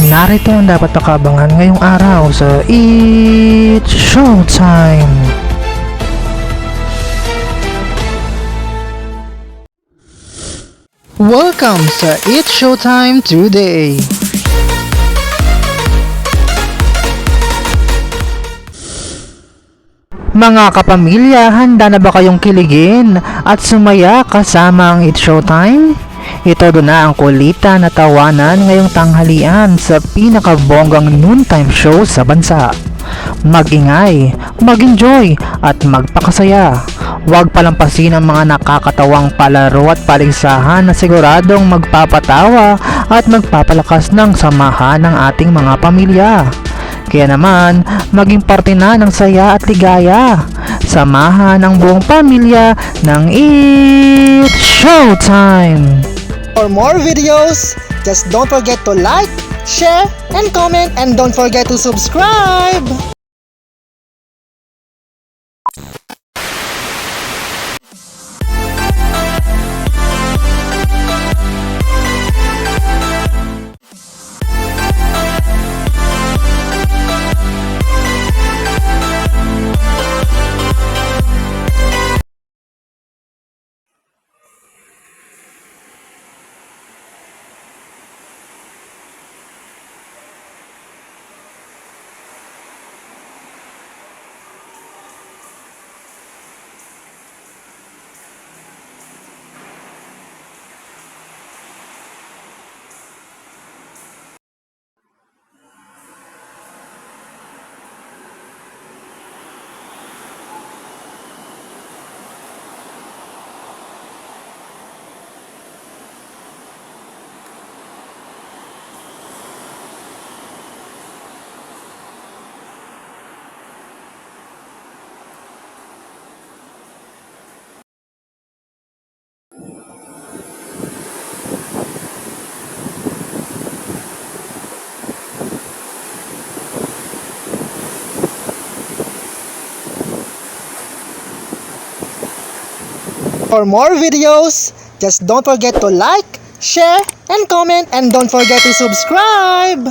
Narito ang dapat pakabangan ngayong araw sa It's Showtime! Welcome sa It's Showtime today! Mga kapamilya, handa na ba kayong kiligin at sumaya kasama ang It's Showtime? Ito na ang kulitan na tawanan ngayong tanghalian sa pinakabonggang noontime show sa bansa. Mag-ingay, mag-enjoy at magpakasaya. Huwag palampasin ang mga nakakatawang palaro at paligsahan na siguradong magpapatawa at magpapalakas ng samahan ng ating mga pamilya. Kaya naman, maging parte na ng saya at ligaya. Samahan ang buong pamilya ng It's Showtime! For more videos, just don't forget to like, share, and comment, and don't forget to subscribe! For more videos, just don't forget to like, share, and comment, and don't forget to subscribe!